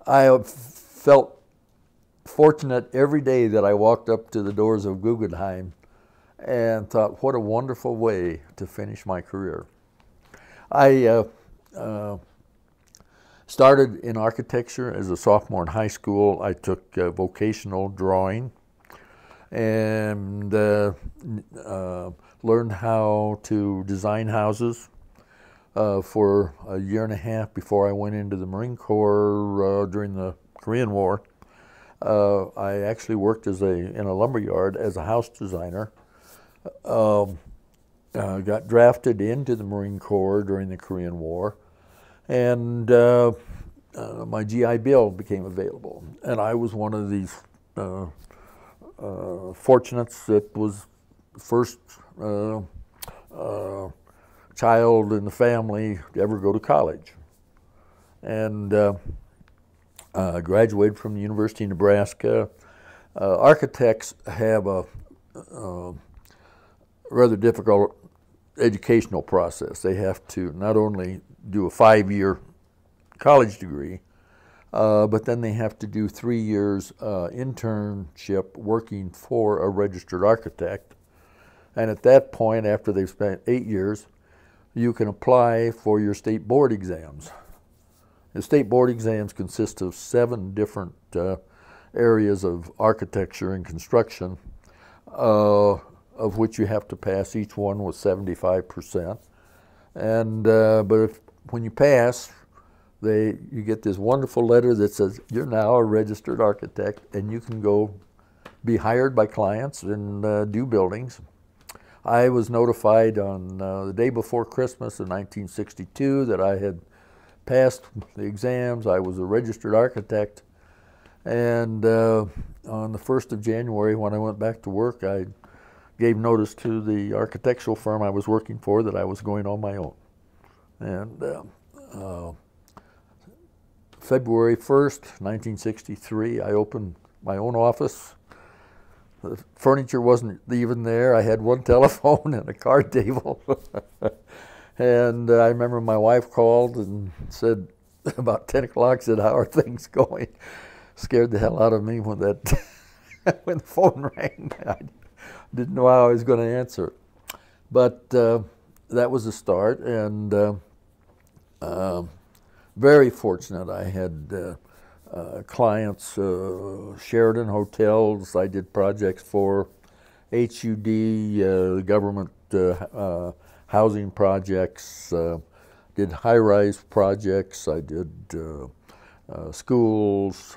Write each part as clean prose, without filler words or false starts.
I felt fortunate every day that I walked up to the doors of Guggenheim and thought, what a wonderful way to finish my career. I started in architecture as a sophomore in high school. I took vocational drawing and learned how to design houses for a year and a half before I went into the Marine Corps during the Korean War. I actually worked in a lumber yard as a house designer. Got drafted into the Marine Corps during the Korean War, and my GI Bill became available. And I was one of these fortunates that was the first child in the family to ever go to college. And graduated from the University of Nebraska. Architects have a rather difficult educational process. They have to not only do a 5-year college degree, but then they have to do 3 years internship working for a registered architect. And at that point, after they've spent 8 years, you can apply for your state board exams. The state board exams consist of 7 different areas of architecture and construction, of which you have to pass each one with 75%. And but when you pass, you get this wonderful letter that says you're now a registered architect and you can go be hired by clients and do buildings. I was notified on the day before Christmas of 1962 that I had passed the exams. I was a registered architect, and on the 1st of January when I went back to work, I gave notice to the architectural firm I was working for that I was going on my own. And February 1st, 1963, I opened my own office. The furniture wasn't even there. I had one telephone and a card table. And I remember my wife called and said, about 10 o'clock, said, "How are things going?" Scared the hell out of me when when the phone rang. I didn't know how I was going to answer it. But that was the start, and very fortunate. I had clients, Sheraton hotels. I did projects for HUD, government housing projects, did high-rise projects. I did schools,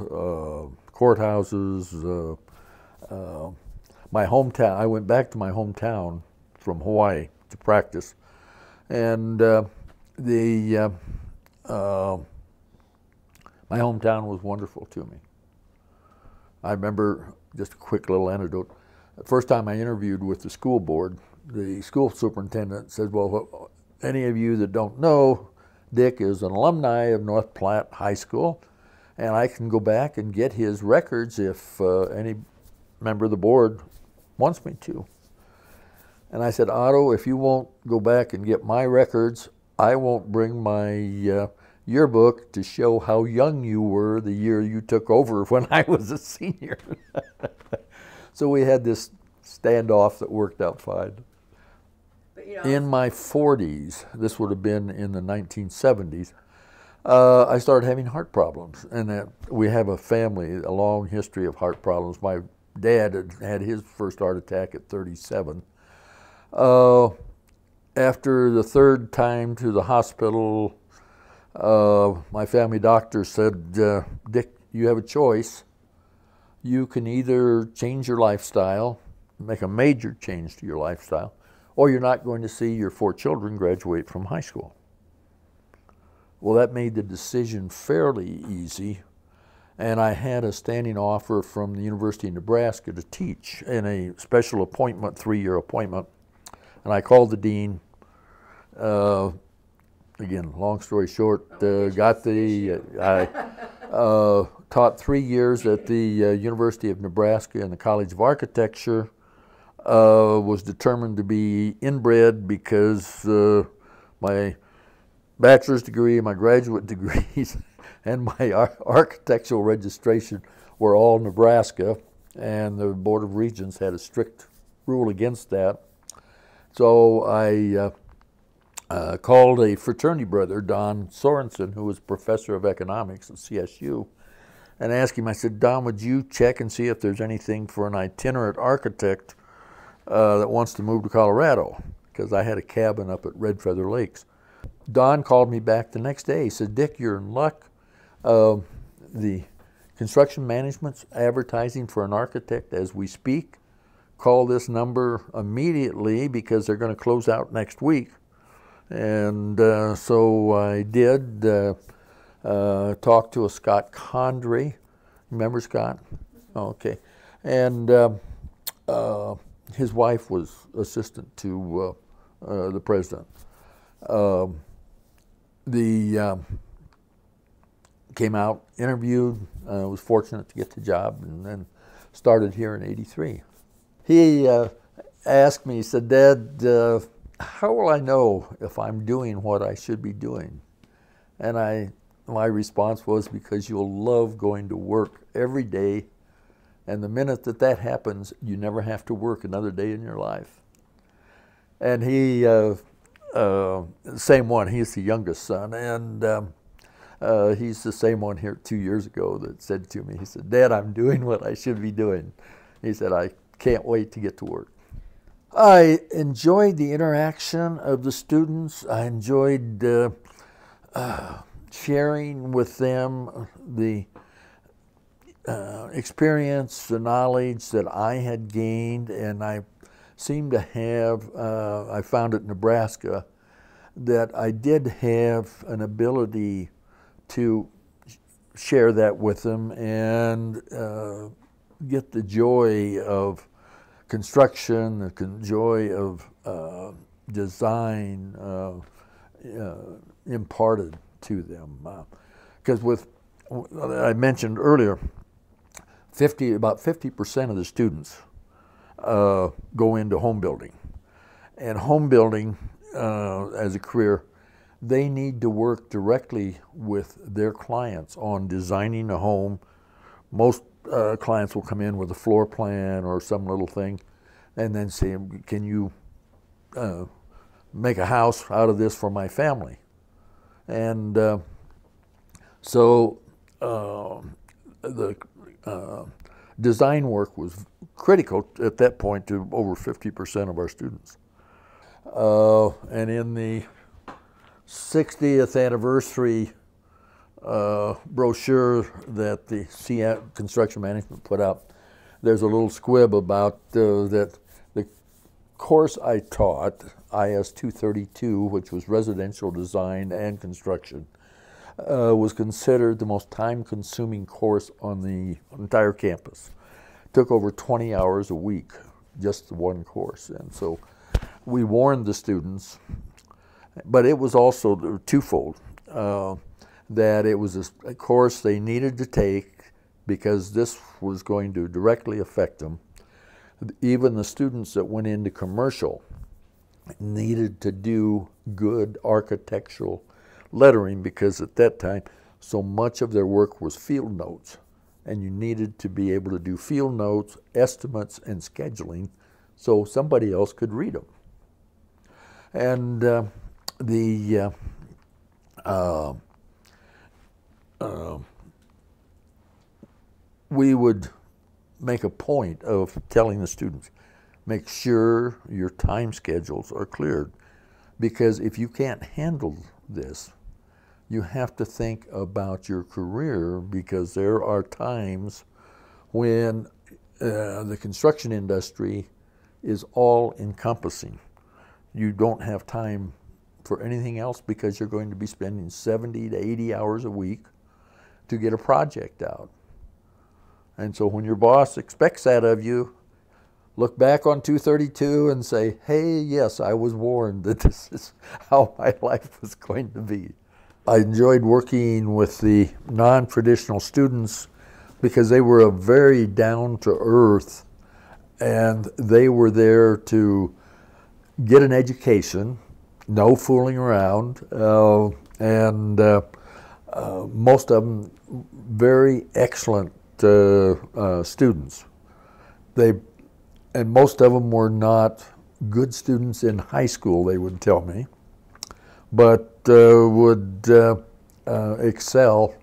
courthouses. My hometown, I went back to my hometown from Hawaii to practice, and my hometown was wonderful to me. I remember, just a quick little anecdote, the first time I interviewed with the school board, the school superintendent said, "Well, any of you that don't know, Dick is an alumni of North Platte High School, and I can go back and get his records if any member of the board wants me to." And I said, "Otto, if you won't go back and get my records, I won't bring my yearbook to show how young you were the year you took over when I was a senior." So we had this standoff that worked out fine. But, you know, in my 40s, this would have been in the 1970s, I started having heart problems. And we have a family, a long history of heart problems. My dad had his first heart attack at 37. After the 3rd time to the hospital, my family doctor said, "Dick, you have a choice. You can either change your lifestyle, make a major change to your lifestyle, or you're not going to see your 4 children graduate from high school." Well, that made the decision fairly easy, and I had a standing offer from the University of Nebraska to teach in a special appointment, 3-year appointment, and I called the dean. Again, long story short, I taught 3 years at the University of Nebraska in the College of Architecture. Was determined to be inbred because my bachelor's degree and my graduate degrees and my architectural registration were all Nebraska, and the Board of Regents had a strict rule against that. So I called a fraternity brother, Don Sorensen, who was professor of economics at CSU, and asked him, I said, Don, would you check and see if there's anything for an itinerant architect that wants to move to Colorado? Because I had a cabin up at Red Feather Lakes. Don called me back the next day. He said, Dick, you're in luck. The construction management's advertising for an architect as we speak. Call this number immediately because they're going to close out next week. And so I did talk to a Scott Condrey. Remember Scott? Oh, okay. And his wife was assistant to the president. Came out, interviewed, was fortunate to get the job, and then started here in '83. He asked me, he said, Dad, how will I know if I'm doing what I should be doing? And my response was, because you'll love going to work every day, and the minute that happens, you never have to work another day in your life. And he, same one, he's the youngest son, and he's the same one here 2 years ago that said to me, he said, Dad, I'm doing what I should be doing. He said, I can't wait to get to work. I enjoyed the interaction of the students. I enjoyed sharing with them the experience, the knowledge that I had gained, and I seemed to have, I found at Nebraska, that I did have an ability to share that with them and get the joy of construction, the joy of design imparted to them. Because I mentioned earlier, about 50% of the students go into home building. And home building as a career, they need to work directly with their clients on designing a home. Most clients will come in with a floor plan or some little thing and then say, can you make a house out of this for my family? And so the design work was critical at that point to over 50% of our students. And in the 60th anniversary brochure that the Construction Management put out, there's a little squib about that the course I taught, IS 232, which was residential design and construction, was considered the most time-consuming course on the entire campus. It took over 20 hours a week, just the one course. And so we warned the students, but it was also twofold, that it was a course they needed to take because this was going to directly affect them. Even the students that went into commercial needed to do good architectural lettering because at that time so much of their work was field notes, and you needed to be able to do field notes, estimates, and scheduling so somebody else could read them. And we would make a point of telling the students, make sure your time schedules are cleared, because if you can't handle this, you have to think about your career, because there are times when the construction industry is all encompassing. You don't have time for anything else because you're going to be spending 70 to 80 hours a week to get a project out. And so when your boss expects that of you, look back on 232 and say, hey, yes, I was warned that this is how my life was going to be. I enjoyed working with the non-traditional students because they were very down-to-earth, and they were there to get an education, no fooling around, and most of them very excellent students. And most of them were not good students in high school, they would tell me, but would excel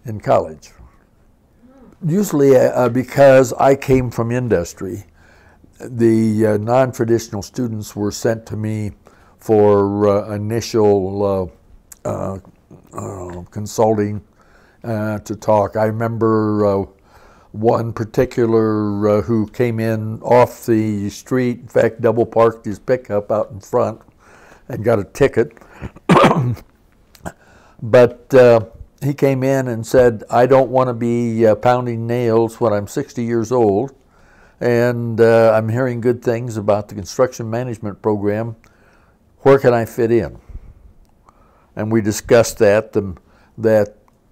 in college. Usually because I came from industry, the non-traditional students were sent to me for initial consulting to talk. I remember one particular who came in off the street, in fact double parked his pickup out in front and got a ticket. But he came in and said, I don't want to be pounding nails when I'm 60 years old, and I'm hearing good things about the construction management program. Where can I fit in? And we discussed that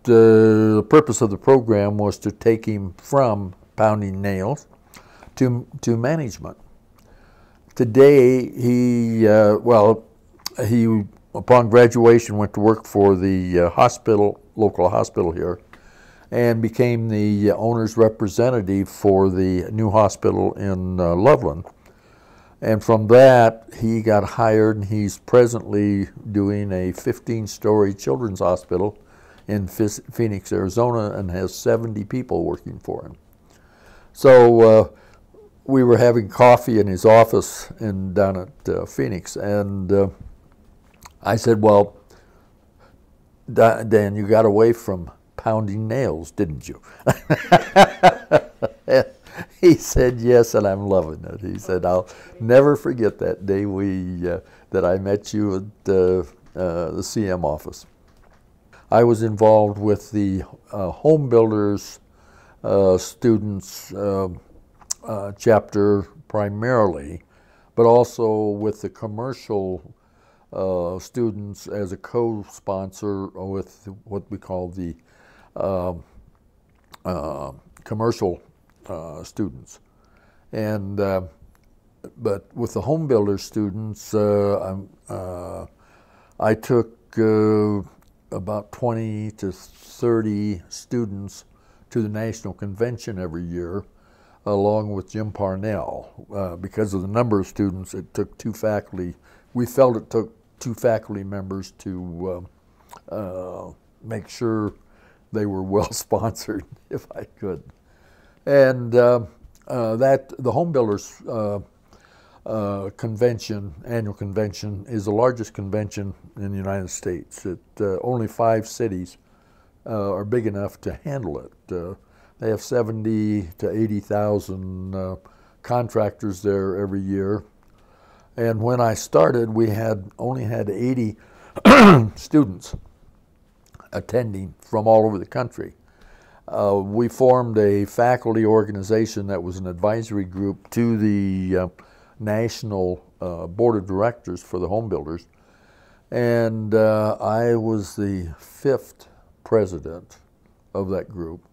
the purpose of the program was to take him from pounding nails to management. Today, he upon graduation went to work for the local hospital here, and became the owner's representative for the new hospital in Loveland. And from that, he got hired, and he's presently doing a 15-story children's hospital in Phoenix, Arizona, and has 70 people working for him. So we were having coffee in his office down at Phoenix, and I said, well, Dan, you got away from pounding nails, didn't you? He said, yes, and I'm loving it. He said, I'll never forget that day that I met you at the CM office. I was involved with the home builders students chapter primarily, but also with the commercial students as a co-sponsor with what we call the commercial students. And but with the home builder students, I took about 20 to 30 students to the national convention every year, along with Jim Parnell. Because of the number of students, it took two faculty. We felt it took two faculty members to make sure they were well sponsored, if I could. And the Home Builders convention, annual convention, is the largest convention in the United States. Only 5 cities are big enough to handle it. They have 70 to 80,000 contractors there every year. And when I started, we only had 80 students attending from all over the country. We formed a faculty organization that was an advisory group to the National Board of Directors for the Home Builders. And I was the 5th president of that group.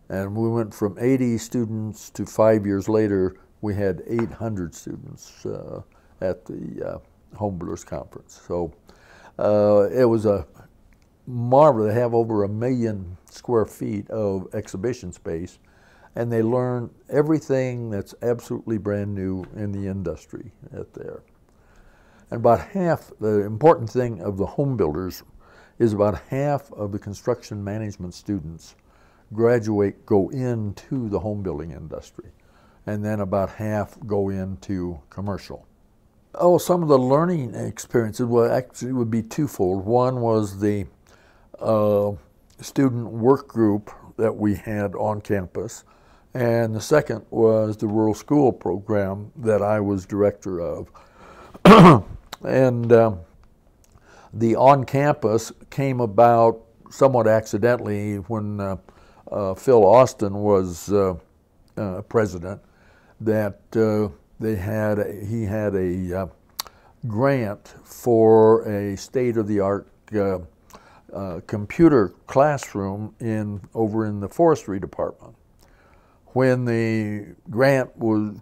And we went from 80 students to 5 years later, we had 800 students at the Home Builders Conference. So it was a marvel. They have over 1 million square feet of exhibition space, and they learn everything that's absolutely brand new in the industry at there. And about half, the important thing of the home builders is about half of the construction management students go into the home building industry, and then about half go into commercial. Oh, some of the learning experiences, well, actually would be twofold. One was the student work group that we had on campus, and the second was the rural school program that I was director of. And the on-campus came about somewhat accidentally when Phil Austin was president, that he had a grant for a state-of-the-art computer classroom over in the forestry department. When the grant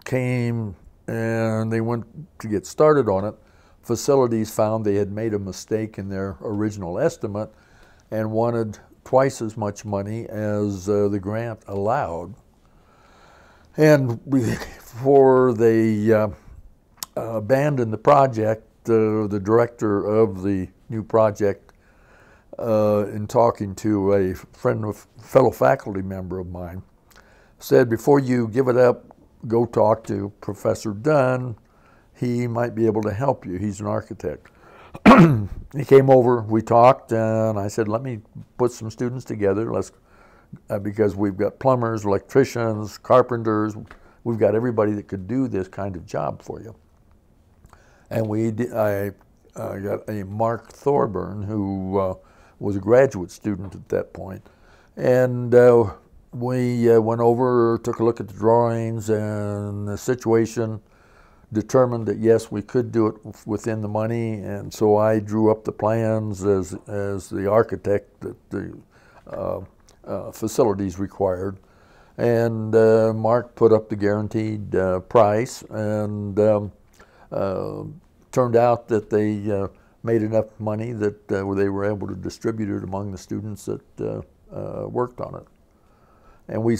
came and they went to get started on it, facilities found they had made a mistake in their original estimate, and wanted twice as much money as the grant allowed. And before they abandoned the project, the director of the new project, in talking to a fellow faculty member of mine, said, before you give it up, go talk to Professor Dunn. He might be able to help you. He's an architect. He came over, we talked, and I said, let me put some students together. Because we've got plumbers, electricians, carpenters. We've got everybody that could do this kind of job for you. And I got a Mark Thorburn, who was a graduate student at that point. And we went over, took a look at the drawings and the situation, determined that yes, we could do it within the money, and so I drew up the plans as the architect that the facilities required, and Mark put up the guaranteed price, and turned out that they made enough money that they were able to distribute it among the students that worked on it. And we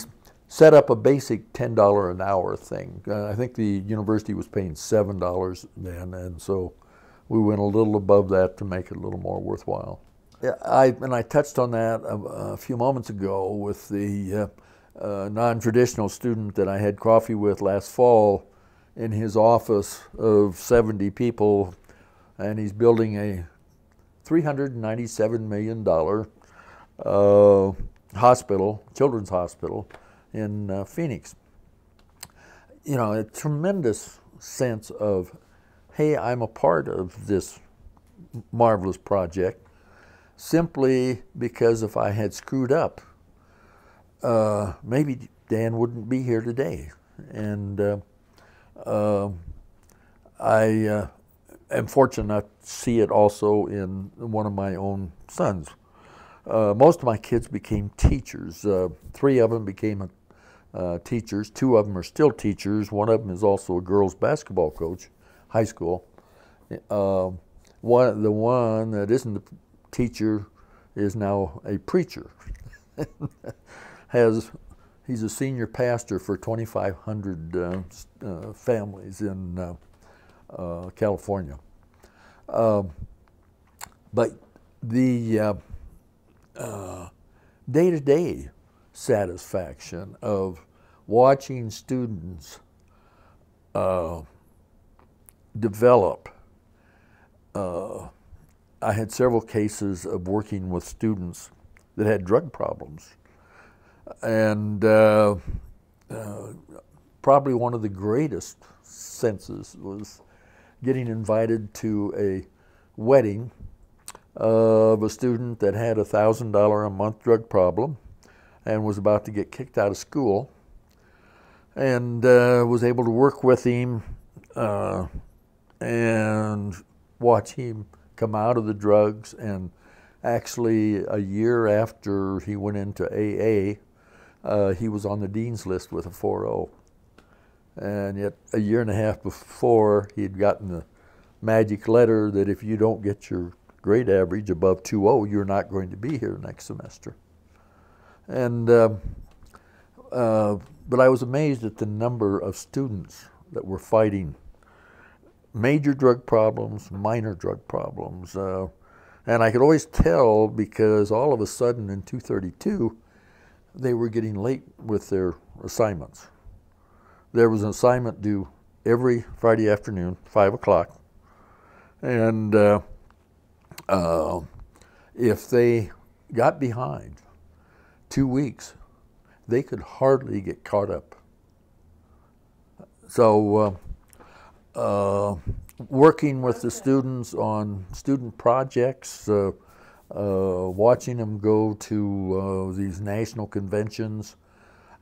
set up a basic $10 an hour thing. I think the university was paying $7 then, and so we went a little above that to make it a little more worthwhile. Yeah, I touched on that a few moments ago with the non-traditional student that I had coffee with last fall in his office of 70 people, and he's building a $397 million hospital, children's hospital, in Phoenix. You know, a tremendous sense of, hey, I'm a part of this marvelous project, simply because if I had screwed up, maybe Dan wouldn't be here today. And I am fortunate to see it also in one of my own sons. Most of my kids became teachers. 3 of them became teachers. 2 of them are still teachers. 1 of them is also a girls' basketball coach, high school. The one that isn't a teacher is now a preacher. He's a senior pastor for 2,500 families in California. But the day-to-day satisfaction of watching students develop. I had several cases of working with students that had drug problems, and probably one of the greatest senses was getting invited to a wedding of a student that had a $1,000 a month drug problem and was about to get kicked out of school, and was able to work with him and watch him come out of the drugs. And actually, a year after he went into AA, he was on the dean's list with a 4.0. And yet, a year and a half before, he had gotten the magic letter that if you don't get your grade average above 2.0, you're not going to be here next semester. And but I was amazed at the number of students that were fighting major drug problems, minor drug problems. And I could always tell because all of a sudden in 232, they were getting late with their assignments. There was an assignment due every Friday afternoon, 5 o'clock. And if they got behind 2 weeks, they could hardly get caught up. So working with the students on student projects, watching them go to these national conventions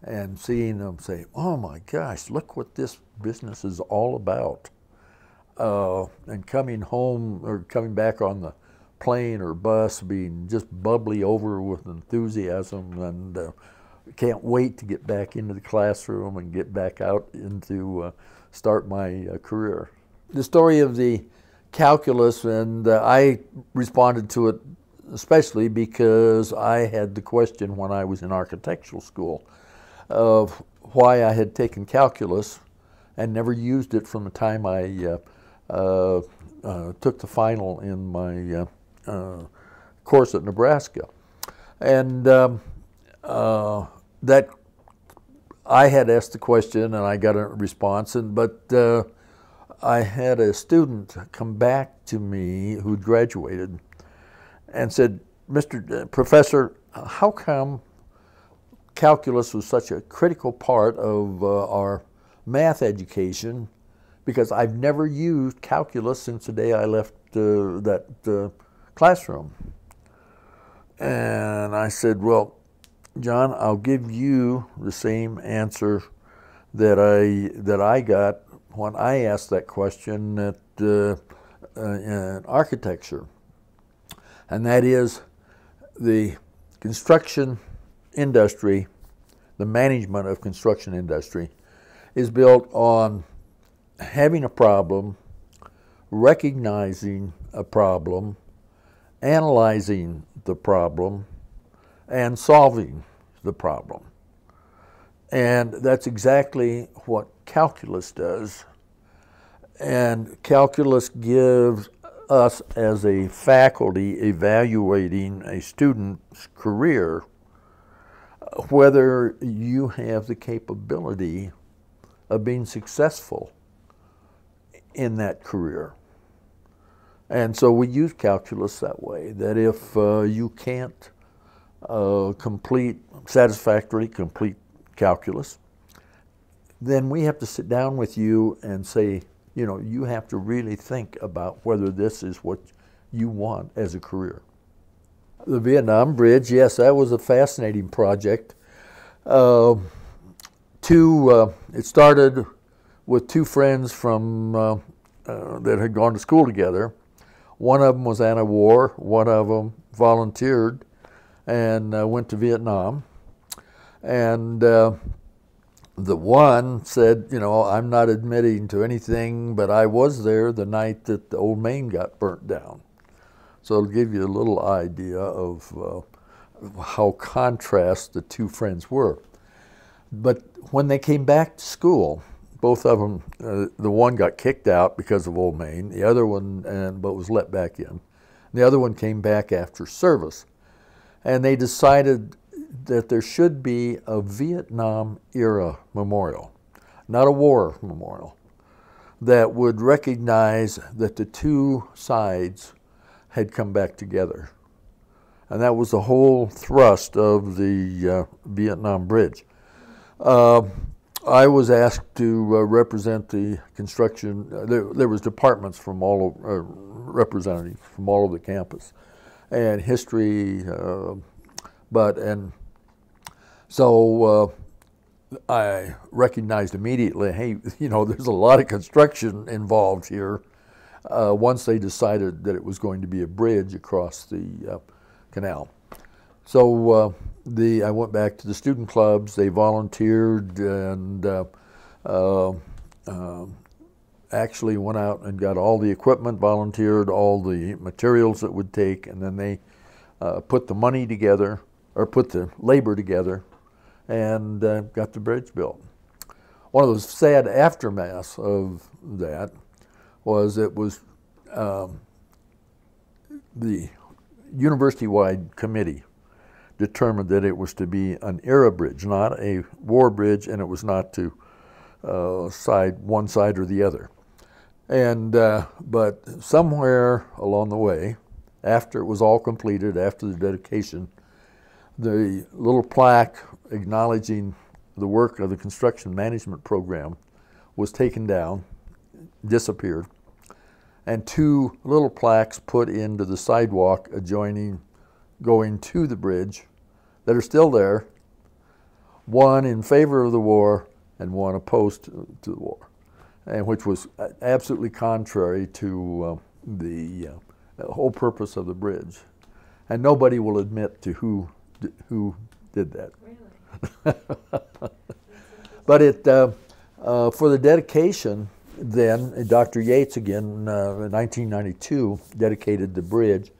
and seeing them say, oh my gosh, look what this business is all about. And coming home or coming back on the plane or bus being just bubbly over with enthusiasm, and can't wait to get back into the classroom and get back out into start my career. The story of the calculus, and I responded to it especially because I had the question when I was in architectural school of why I had taken calculus and never used it from the time I took the final in my course at Nebraska. And that I had asked the question and I got a response, but I had a student come back to me who'd graduated and said, Mr. Professor, how come calculus was such a critical part of our math education, because I've never used calculus since the day I left that classroom. And I said, well, John, I'll give you the same answer that I got when I asked that question in architecture. And that is, the construction industry, the management of construction industry, is built on having a problem, recognizing a problem, analyzing the problem, and solving the problem. And that's exactly what calculus does. And calculus gives us, as a faculty evaluating a student's career, whether you have the capability of being successful in that career. And so we use calculus that way, that if you can't satisfactorily complete calculus, then we have to sit down with you and say, you know, you have to really think about whether this is what you want as a career. The Vietnam Bridge, yes, that was a fascinating project. It started with two friends from that had gone to school together. One of them was anti-war, one of them volunteered and went to Vietnam. And the one said, you know, I'm not admitting to anything, but I was there the night that the Old Main got burnt down. So it'll give you a little idea of how contrast the two friends were. But when they came back to school, both of them, the one got kicked out because of Old Main, the other one, but was let back in. The other one came back after service. And they decided that there should be a Vietnam-era memorial, not a war memorial, that would recognize that the two sides had come back together. And that was the whole thrust of the Vietnam Bridge. I was asked to represent the construction. There was departments from all of, representatives from all over the campus, and history, so I recognized immediately, hey, you know, there's a lot of construction involved here. Once they decided that it was going to be a bridge across the canal. So I went back to the student clubs. They volunteered and actually went out and got all the equipment, volunteered all the materials it would take, and then they put the money together, or put the labor together, and got the bridge built. One of the sad aftermaths of that was it was the university-wide committee determined that it was to be an era bridge, not a war bridge, and it was not to one side or the other. And but somewhere along the way, after it was all completed, after the dedication, the little plaque acknowledging the work of the construction management program was taken down, disappeared, and two little plaques put into the sidewalk adjoining going to the bridge that are still there, one in favor of the war and one opposed to the war, and which was absolutely contrary to the whole purpose of the bridge. And nobody will admit to who did that. Really? But it, for the dedication, then Dr. Yates again in 1992 dedicated the bridge,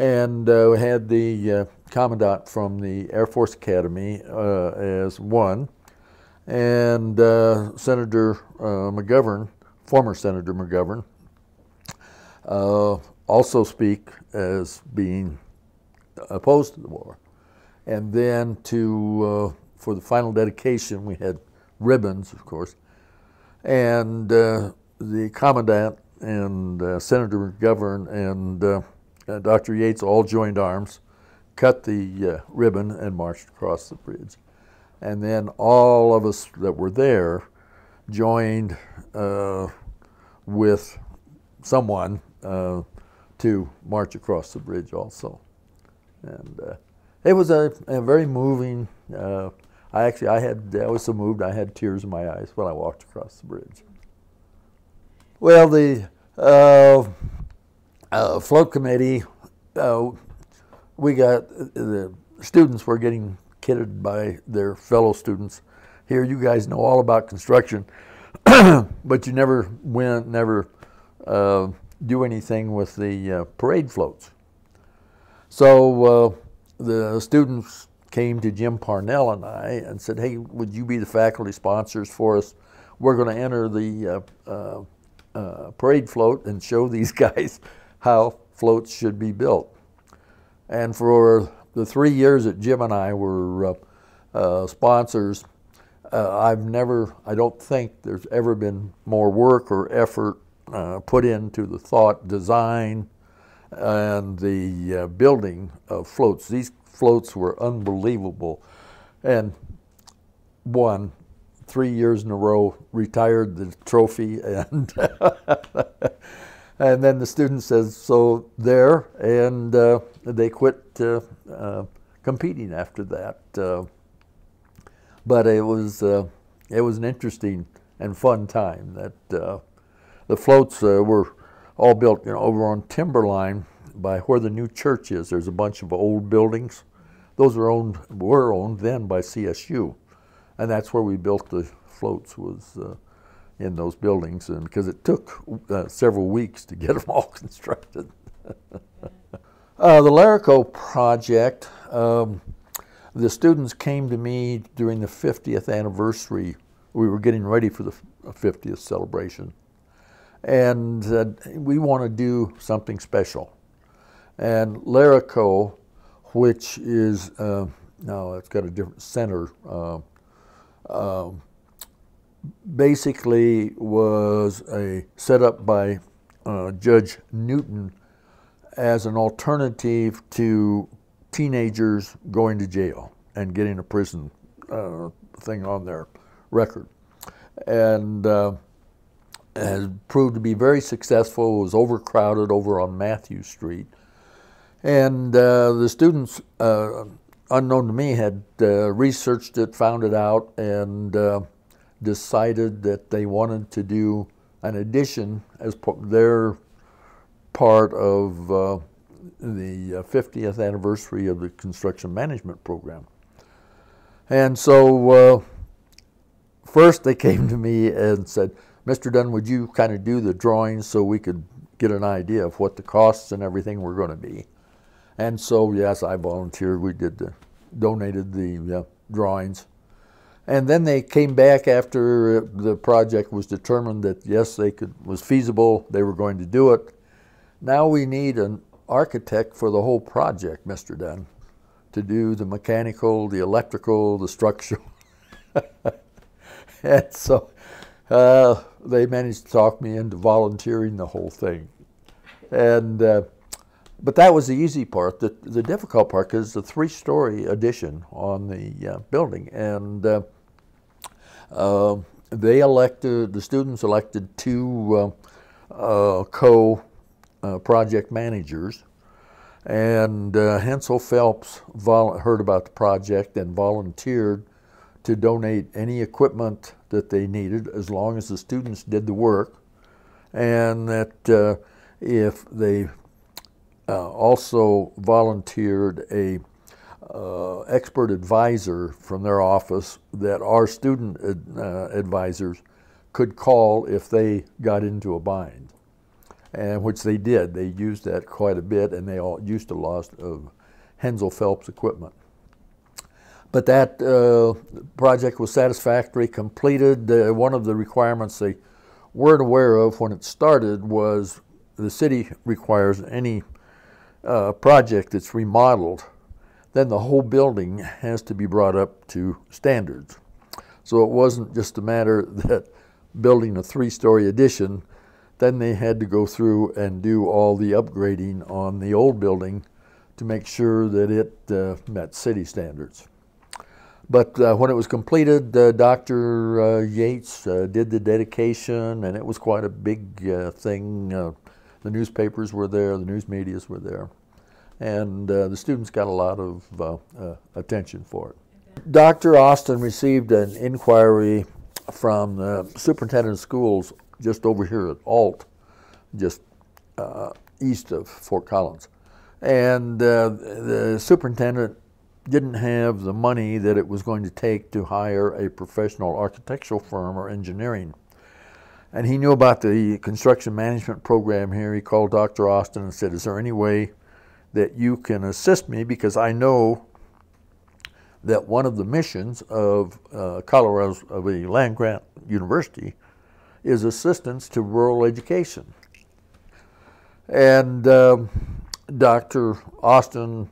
And we had the commandant from the Air Force Academy as one, and Senator McGovern, former Senator McGovern, also speak as being opposed to the war. And then for the final dedication, we had ribbons, of course, and the commandant and Senator McGovern and Dr. Yates all joined arms, cut the ribbon, and marched across the bridge. And then all of us that were there joined with someone to march across the bridge also. And it was a very moving, I was so moved I had tears in my eyes when I walked across the bridge. Well, the float committee, the students were getting kidded by their fellow students. Here, you guys know all about construction, but you never do anything with the parade floats. So the students came to Jim Parnell and I and said, hey, would you be the faculty sponsors for us? We're going to enter the parade float and show these guys how floats should be built. And for the 3 years that Jim and I were sponsors, I don't think there's ever been more work or effort put into the thought, design, and the building of floats. These floats were unbelievable. And won 3 years in a row, retired the trophy, and and then the student says, so there, and they quit competing after that. But it was an interesting and fun time. That the floats were all built, over on Timberline by where the new church is. There's a bunch of old buildings. Those were owned then by CSU, and that's where we built the floats, was in those buildings, and because it took several weeks to get them all constructed. The Larico project, the students came to me during the 50th anniversary. We were getting ready for the 50th celebration, and said, we want to do something special. And Larico, which is, no, it's got a different center, basically was set up by Judge Newton as an alternative to teenagers going to jail and getting a prison thing on their record. And has proved to be very successful. It was overcrowded over on Matthew Street. And the students, unknown to me, had researched it, found it out, and decided that they wanted to do an addition as their part of the 50th anniversary of the construction management program. And so first they came to me and said, Mr. Dunn, would you kind of do the drawings so we could get an idea of what the costs and everything were going to be? And so, yes, I volunteered. We donated the drawings. And then they came back after the project was determined that, yes, was feasible, they were going to do it. Now we need an architect for the whole project, Mr. Dunn, to do the mechanical, the electrical, the structural. And so they managed to talk me into volunteering the whole thing. And but that was the easy part. The difficult part is the 3-story addition on the building. And the students elected 2 co-project managers. And Hensel Phelps heard about the project and volunteered to donate any equipment that they needed as long as the students did the work. And that if they also volunteered a expert advisor from their office that our student advisors could call if they got into a bind. and which they did. They used that quite a bit, and they all used a lot of Hensel Phelps equipment. But that project was satisfactory, completed. One of the requirements they weren't aware of when it started was the city requires any project that's remodeled, then the whole building has to be brought up to standards. So it wasn't just a matter that building a 3-story addition, then they had to go through and do all the upgrading on the old building to make sure that it met city standards. But when it was completed, Dr. Yates did the dedication, and it was quite a big thing. The newspapers were there, the news medias were there, and the students got a lot of attention for it. Dr. Austin received an inquiry from the superintendent of schools just over here at Alt, just east of Fort Collins. And the superintendent didn't have the money that it was going to take to hire a professional architectural firm or engineering. And he knew about the construction management program here. He called Dr. Austin and said, "Is there any way that you can assist me, because I know that one of the missions of Colorado, of a land-grant university, is assistance to rural education." And Dr. Austin,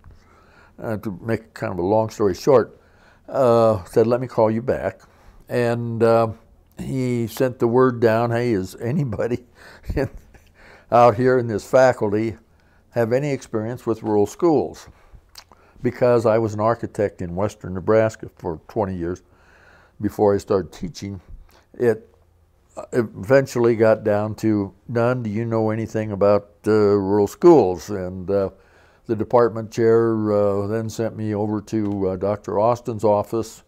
to make kind of a long story short, said, "Let me call you back." And he sent the word down, "Hey, is anybody out here in this faculty have any experience with rural schools?" Because I was an architect in western Nebraska for 20 years before I started teaching, it eventually got down to, "Dunn, do you know anything about rural schools?" And the department chair then sent me over to Dr. Austin's office,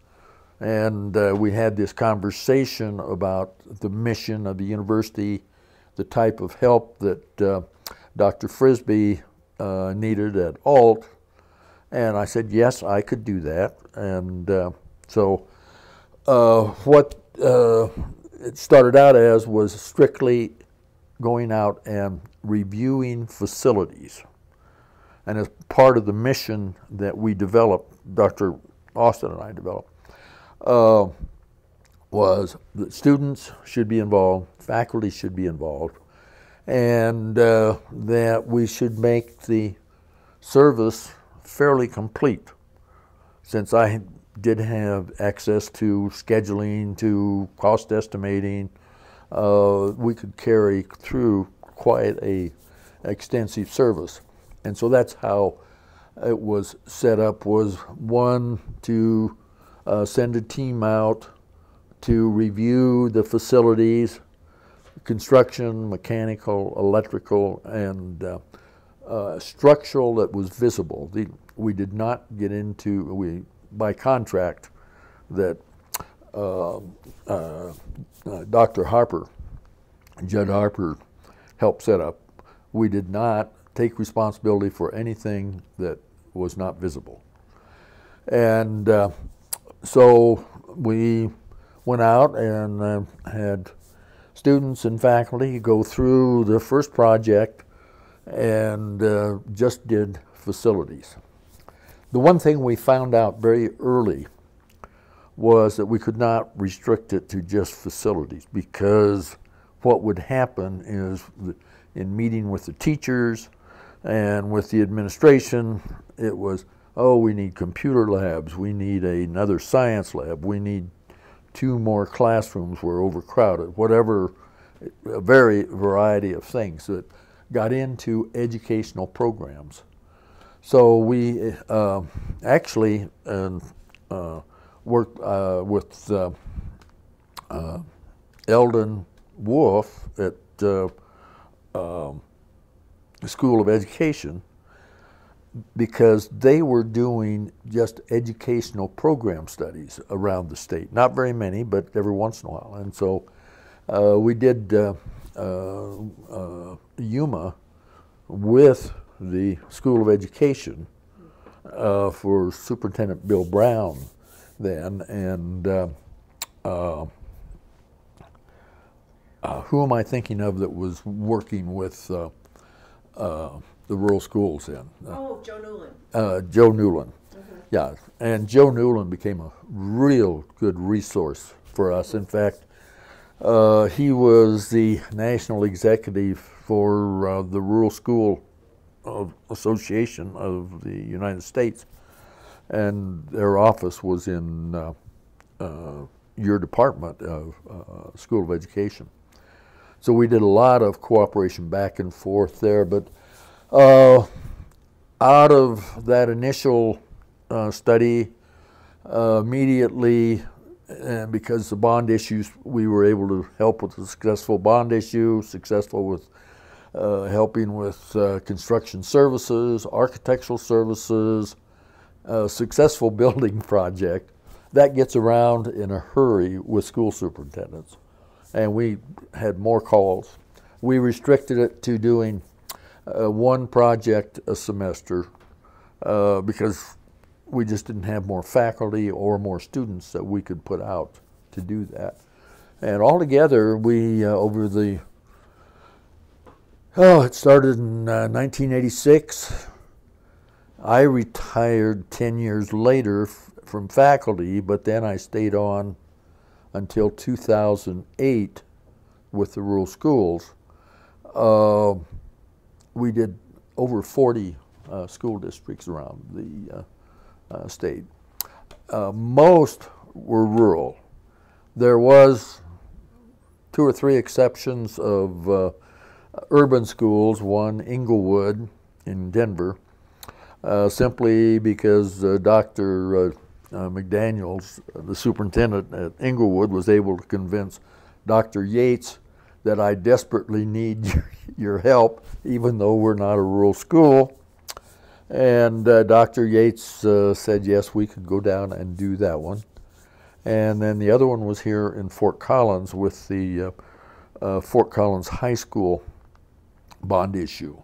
and we had this conversation about the mission of the university, the type of help that Dr. Frisbee needed at Alt, and I said, yes, I could do that. And so what it started out as was strictly going out and reviewing facilities. And as part of the mission that we developed, Dr. Austin and I developed, was that students should be involved, faculty should be involved, and that we should make the service fairly complete. Since I did have access to scheduling, to cost estimating, we could carry through quite a extensive service. And so that's how it was set up, was one, to send a team out to review the facilities, construction, mechanical, electrical, and structural that was visible. We did not get into, by contract, that Dr. Harper, Judd Harper, helped set up. We did not take responsibility for anything that was not visible. And so we went out and had students and faculty go through the first project and just did facilities. The one thing we found out very early was that we could not restrict it to just facilities, because what would happen is, in meeting with the teachers and with the administration, it was, oh, we need computer labs, we need another science lab, we need 2 more classrooms, we're overcrowded, whatever, a variety of things that got into educational programs. So we actually worked with Eldon Wolf at the School of Education, because they were doing just educational program studies around the state. Not very many, but every once in a while. And so we did UMA with the School of Education for Superintendent Bill Brown then, and who am I thinking of that was working with the rural schools in? Joe Newland. Joe Newland. Mm-hmm. Yeah, and Joe Newland became a real good resource for us. In fact, he was the national executive for the Rural School Association of the United States, and their office was in your department of School of Education. So we did a lot of cooperation back and forth there, but out of that initial study, immediately, because the bond issues, we were able to help with the successful bond issue, successful with helping with construction services, architectural services, successful building project. That gets around in a hurry with school superintendents. And we had more calls. We restricted it to doing one project a semester because we just didn't have more faculty or more students that we could put out to do that. And altogether, we, over the, it started in 1986. I retired 10 years later from faculty, but then I stayed on until 2008 with the rural schools. We did over 40 school districts around the state. Most were rural. There was 2 or 3 exceptions of urban schools, one Inglewood in Denver, simply because Dr. McDaniels, the superintendent at Inglewood, was able to convince Dr. Yates that I desperately need your help, even though we're not a rural school. And Dr. Yates said, yes, we could go down and do that one. And then the other one was here in Fort Collins with the Fort Collins High School bond issue.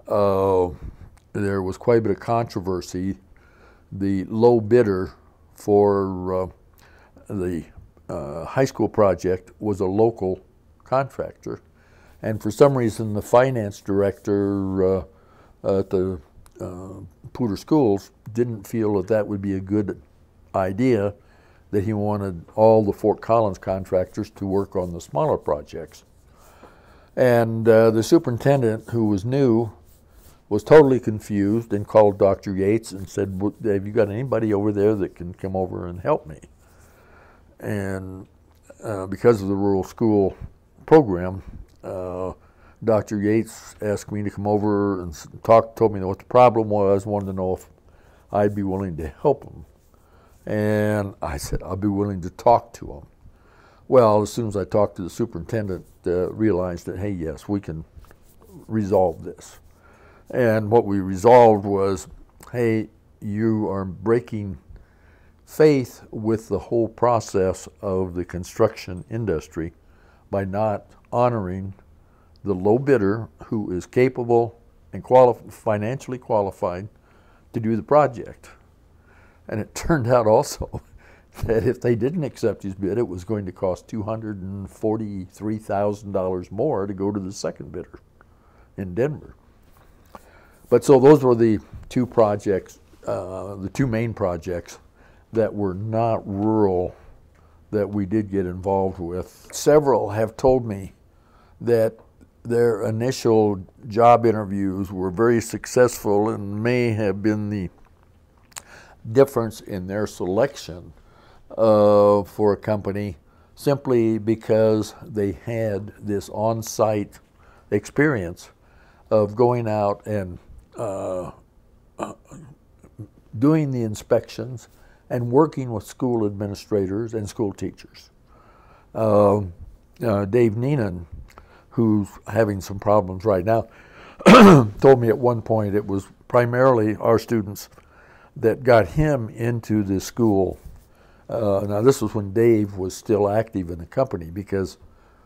There was quite a bit of controversy. The low bidder for the high school project was a local contractor. And for some reason, the finance director at the Poudre Schools didn't feel that that would be a good idea, that he wanted all the Fort Collins contractors to work on the smaller projects. And the superintendent, who was new, was totally confused and called Dr. Yates and said, have you got anybody over there that can come over and help me? And because of the rural school program, Dr. Yates asked me to come over and told me what the problem was, wanted to know if I'd be willing to help him. And I said, I'll be willing to talk to him. Well, as soon as I talked to the superintendent, realized that, hey, yes, we can resolve this. And what we resolved was, hey, you are breaking faith with the whole process of the construction industry by not honoring the low bidder who is capable and financially qualified to do the project. And it turned out also that if they didn't accept his bid, it was going to cost $243,000 more to go to the second bidder in Denver. But so those were the 2 projects, the 2 main projects that were not rural that we did get involved with. Several have told me that their initial job interviews were very successful and may have been the difference in their selection for a company simply because they had this on-site experience of going out and doing the inspections and working with school administrators and school teachers. Dave Neenan, who's having some problems right now, told me at one point it was primarily our students that got him into the school. Now this was when Dave was still active in the company, because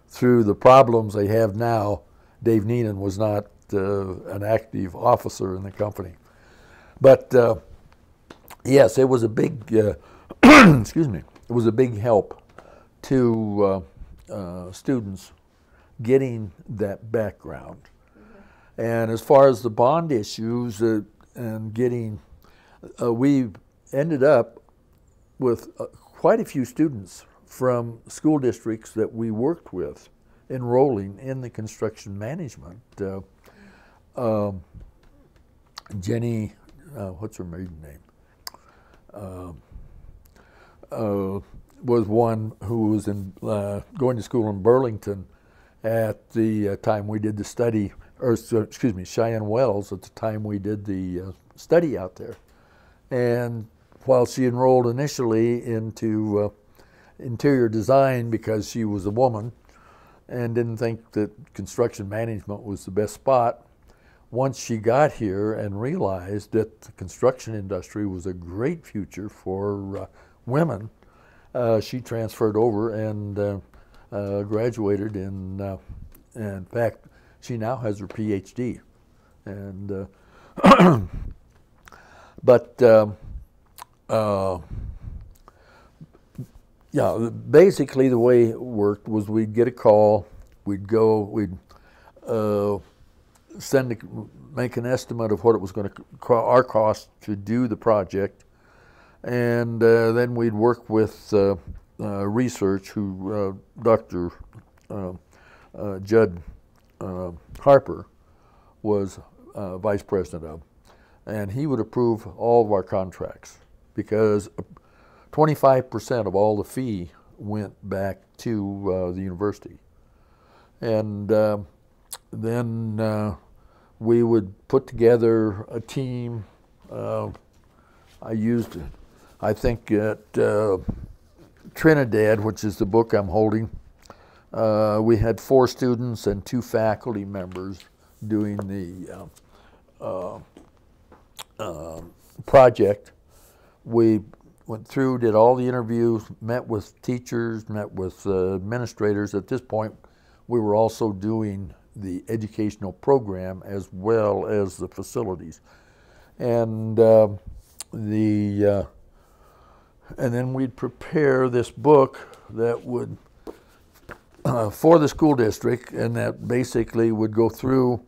through the problems they have now, Dave Neenan was not an active officer in the company. But yes, it was a big, excuse me, it was a big help to students getting that background. And as far as the bond issues and getting, we ended up with quite a few students from school districts that we worked with enrolling in the construction management. Jenny, what's her maiden name? Was one who was going to school in Burlington at the time we did the study, or excuse me, Cheyenne Wells at the time we did the study out there. And while she enrolled initially into interior design because she was a woman and didn't think that construction management was the best spot, once she got here and realized that the construction industry was a great future for women, she transferred over and graduated in fact, she now has her PhD. And but yeah, basically the way it worked was we'd get a call, we'd go, we'd make an estimate of what it was going to our cost to do the project, and then we'd work with research, who Dr. Judd Harper was vice president of, and he would approve all of our contracts because 25% of all the fee went back to the university. And then we would put together a team. I think at Trinidad, which is the book I'm holding, we had 4 students and 2 faculty members doing the project. We went through, did all the interviews, met with teachers, met with administrators. At this point, we were also doing the educational program as well as the facilities. And and then we'd prepare this book that would, for the school district, and that basically would go through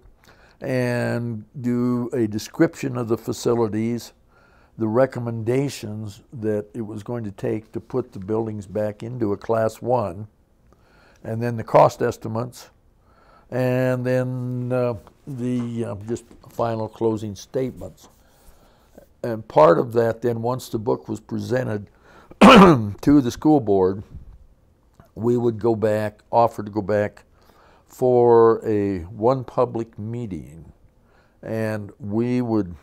and do a description of the facilities, the recommendations that it was going to take to put the buildings back into a Class 1, and then the cost estimates, and then the just final closing statements. And part of that then, once the book was presented to the school board, we would go back, offer to go back for one public meeting, and we would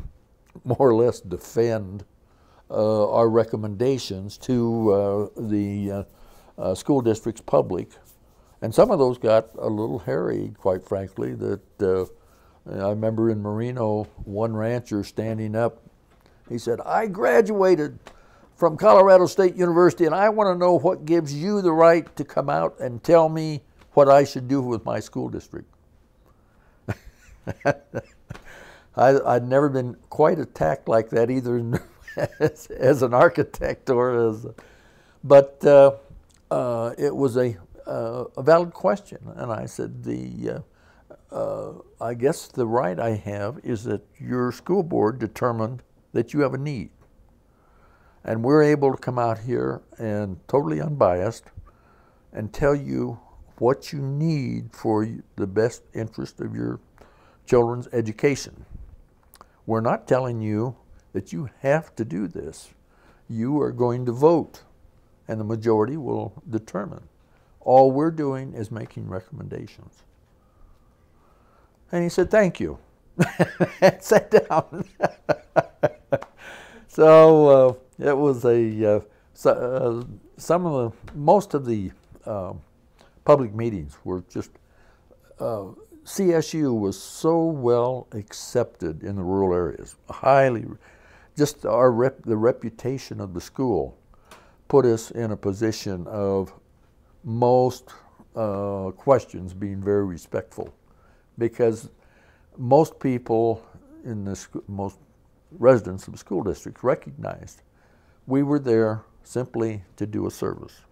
more or less defend our recommendations to the school district's public. And some of those got a little hairy, quite frankly. That I remember in Merino, one rancher standing up, he said, "I graduated from Colorado State University, and I want to know what gives you the right to come out and tell me what I should do with my school district." I'd never been quite attacked like that either as an architect or as, but it was a valid question, and I said, I guess the right I have is that your school board determined that you have a need, and we're able to come out here and totally unbiased and tell you what you need for the best interest of your children's education. We're not telling you that you have to do this. You are going to vote, and the majority will determine. All we're doing is making recommendations. And he said, "Thank you," and sat down. So it was most of the public meetings were just, CSU was so well accepted in the rural areas, just the reputation of the school put us in a position of most questions being very respectful, because most people in most residents of the school district recognized we were there simply to do a service.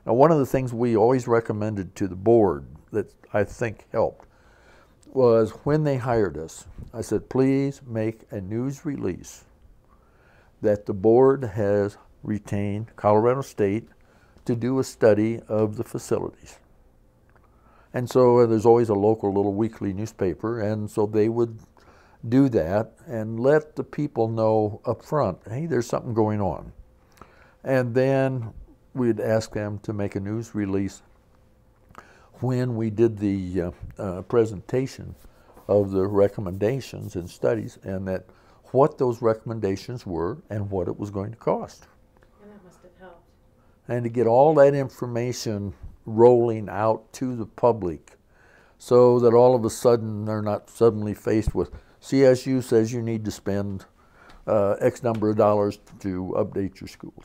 Now, one of the things we always recommended to the board that I think helped was when they hired us, I said, please make a news release that the board has retained Colorado State to do a study of the facilities. And so there's always a local little weekly newspaper, and so they would do that and let the people know up front, hey, there's something going on. And then we'd ask them to make a news release when we did the presentation of the recommendations and studies, and that what those recommendations were and what it was going to cost. And that must have helped. And to get all that information rolling out to the public so that all of a sudden they're not suddenly faced with CSU says you need to spend X number of dollars to update your schools.